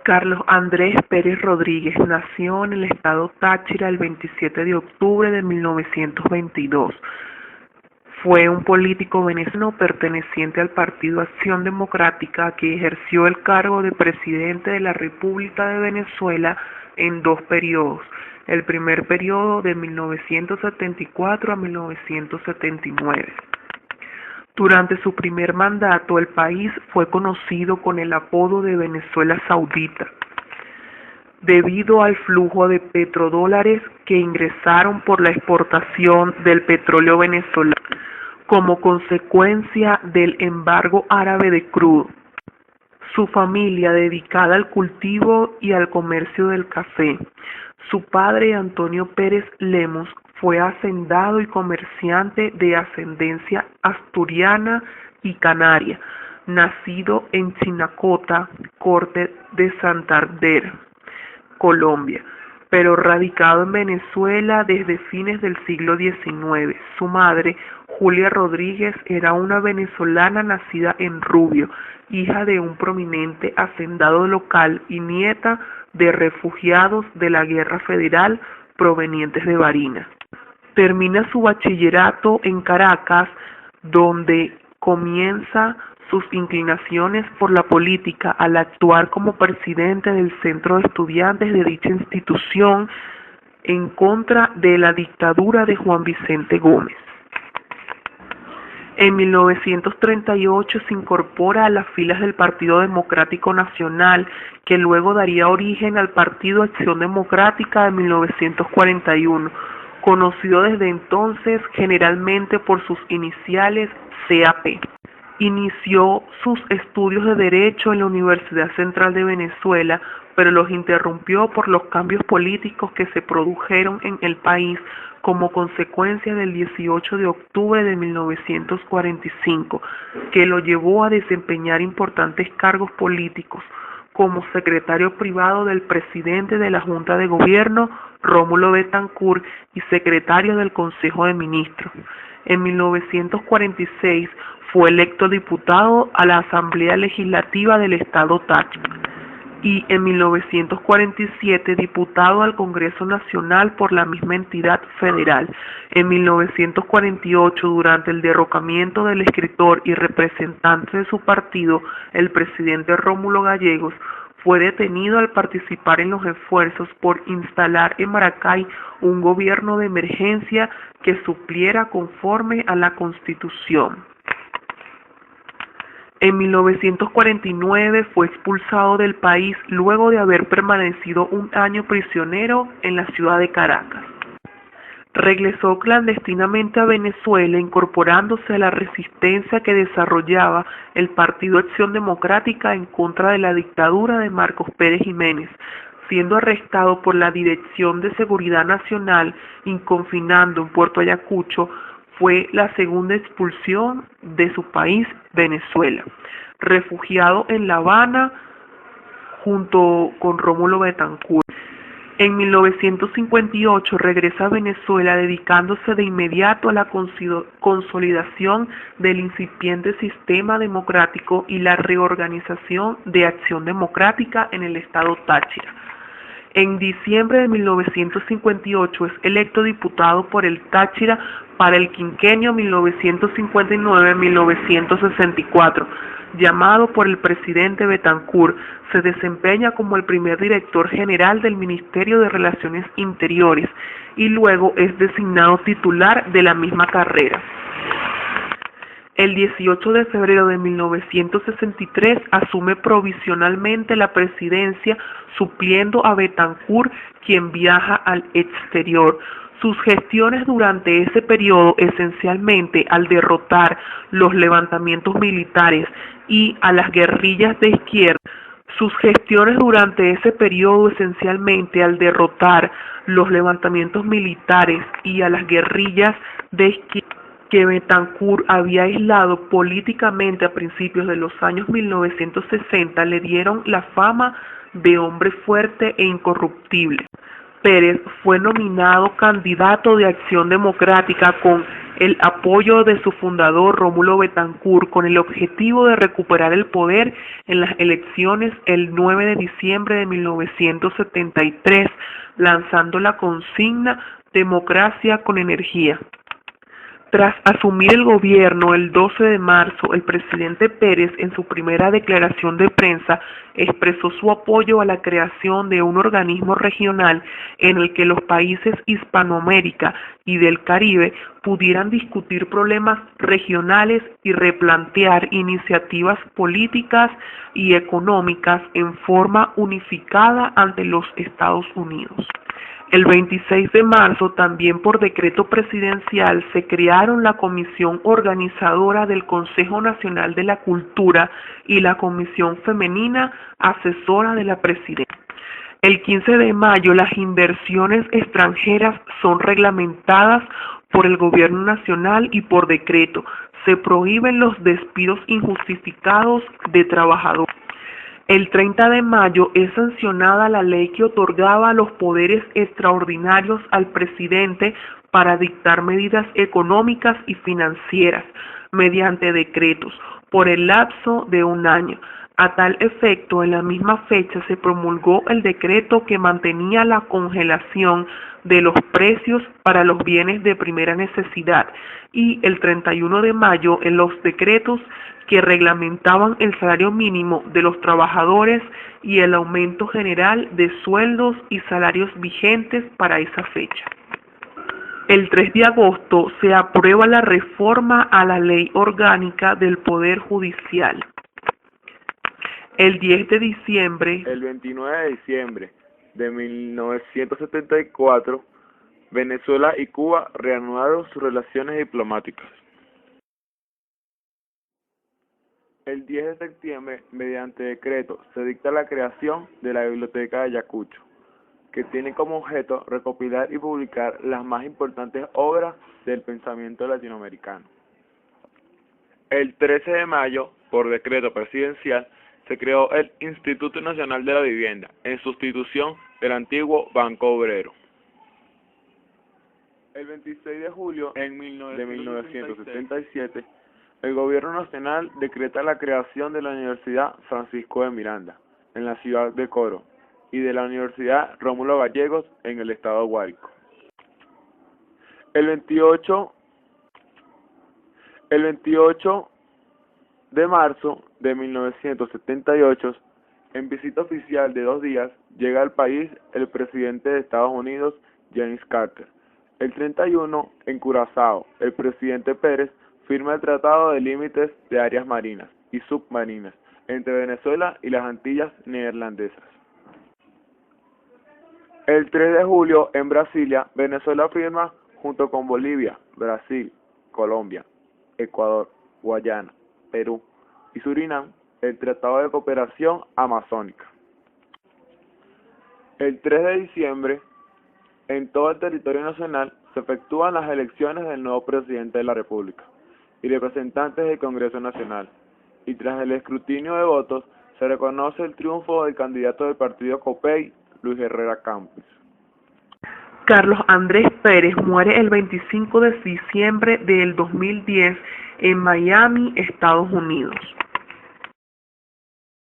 Carlos Andrés Pérez Rodríguez nació en el estado Táchira el 27 de octubre de 1922. Fue un político venezolano perteneciente al Partido Acción Democrática que ejerció el cargo de presidente de la República de Venezuela en 2 periodos. El primer periodo de 1974 a 1979. Durante su primer mandato, el país fue conocido con el apodo de Venezuela Saudita, debido al flujo de petrodólares que ingresaron por la exportación del petróleo venezolano, como consecuencia del embargo árabe de crudo. Su familia dedicada al cultivo y al comercio del café. Su padre, Antonio Pérez Lemos, fue hacendado y comerciante de ascendencia asturiana y canaria, nacido en Chinacota, Corte de Santander, Colombia, pero radicado en Venezuela desde fines del siglo XIX. Su madre, Julia Rodríguez, era una venezolana nacida en Rubio, hija de un prominente hacendado local y nieta de refugiados de la Guerra Federal provenientes de Barinas. Termina su bachillerato en Caracas, donde comienza sus inclinaciones por la política al actuar como presidente del Centro de Estudiantes de dicha institución en contra de la dictadura de Juan Vicente Gómez. En 1938 se incorpora a las filas del Partido Democrático Nacional, que luego daría origen al Partido Acción Democrática de 1941, conocido desde entonces generalmente por sus iniciales CAP. Inició sus estudios de Derecho en la Universidad Central de Venezuela, pero los interrumpió por los cambios políticos que se produjeron en el país como consecuencia del 18 de octubre de 1945, que lo llevó a desempeñar importantes cargos políticos, como secretario privado del presidente de la Junta de Gobierno, Rómulo Betancourt, y secretario del Consejo de Ministros. En 1946 fue electo diputado a la Asamblea Legislativa del Estado Táchira y en 1947 diputado al Congreso Nacional por la misma entidad federal. En 1948, durante el derrocamiento del escritor y representante de su partido, el presidente Rómulo Gallegos, fue detenido al participar en los esfuerzos por instalar en Maracay un gobierno de emergencia que supliera conforme a la Constitución. En 1949 fue expulsado del país luego de haber permanecido un año prisionero en la ciudad de Caracas. Regresó clandestinamente a Venezuela, incorporándose a la resistencia que desarrollaba el Partido Acción Democrática en contra de la dictadura de Marcos Pérez Jiménez, siendo arrestado por la Dirección de Seguridad Nacional y confinado en Puerto Ayacucho. Fue la segunda expulsión de su país, Venezuela. Refugiado en La Habana junto con Rómulo Betancourt. En 1958 regresa a Venezuela, dedicándose de inmediato a la consolidación del incipiente sistema democrático y la reorganización de Acción Democrática en el estado Táchira. En diciembre de 1958 es electo diputado por el Táchira para el quinquenio 1959-1964. Llamado por el presidente Betancourt, se desempeña como el primer director general del Ministerio de Relaciones Interiores y luego es designado titular de la misma carrera. El 18 de febrero de 1963 asume provisionalmente la presidencia, supliendo a Betancourt, quien viaja al exterior. Sus gestiones durante ese periodo, esencialmente al derrotar los levantamientos militares y a las guerrillas de izquierda, que Betancourt había aislado políticamente a principios de los años 1960, le dieron la fama de hombre fuerte e incorruptible. Pérez fue nominado candidato de Acción Democrática con el apoyo de su fundador Rómulo Betancourt con el objetivo de recuperar el poder en las elecciones el 9 de diciembre de 1973, lanzando la consigna "Democracia con energía". Tras asumir el gobierno el 12 de marzo, el presidente Pérez, en su primera declaración de prensa, expresó su apoyo a la creación de un organismo regional en el que los países Hispanoamérica y del Caribe pudieran discutir problemas regionales y replantear iniciativas políticas y económicas en forma unificada ante los Estados Unidos. El 26 de marzo, también por decreto presidencial, se crearon la Comisión Organizadora del Consejo Nacional de la Cultura y la Comisión Femenina Asesora de la Presidencia. El 15 de mayo, las inversiones extranjeras son reglamentadas por el Gobierno Nacional y por decreto. Se prohíben los despidos injustificados de trabajadores. El 30 de mayo es sancionada la ley que otorgaba los poderes extraordinarios al presidente para dictar medidas económicas y financieras mediante decretos por el lapso de un año. A tal efecto, en la misma fecha se promulgó el decreto que mantenía la congelación de los precios para los bienes de primera necesidad y el 31 de mayo en los decretos que reglamentaban el salario mínimo de los trabajadores y el aumento general de sueldos y salarios vigentes para esa fecha. El 3 de agosto se aprueba la reforma a la Ley Orgánica del Poder Judicial. El 10 de diciembre, El 29 de diciembre de 1974, Venezuela y Cuba reanudaron sus relaciones diplomáticas. El 10 de septiembre, mediante decreto, se dicta la creación de la Biblioteca de Ayacucho, que tiene como objeto recopilar y publicar las más importantes obras del pensamiento latinoamericano. El 13 de mayo, por decreto presidencial, se creó el Instituto Nacional de la Vivienda, en sustitución del antiguo Banco Obrero. El 26 de julio de 1977, el Gobierno Nacional decreta la creación de la Universidad Francisco de Miranda, en la ciudad de Coro, y de la Universidad Rómulo Gallegos, en el estado de Guárico. El 28 de marzo de 1978, en visita oficial de 2 días, llega al país el presidente de Estados Unidos, James Carter. El 31, en Curazao, el presidente Pérez firma el Tratado de Límites de Áreas Marinas y Submarinas entre Venezuela y las Antillas Neerlandesas. El 3 de julio, en Brasilia, Venezuela firma, junto con Bolivia, Brasil, Colombia, Ecuador, Guayana, Perú y Surinam, el Tratado de Cooperación Amazónica. El 3 de diciembre, en todo el territorio nacional, se efectúan las elecciones del nuevo presidente de la República y representantes del Congreso Nacional, y tras el escrutinio de votos, se reconoce el triunfo del candidato del partido COPEI, Luis Herrera Campos. Carlos Andrés Pérez muere el 25 de diciembre del 2010 en Miami, Estados Unidos.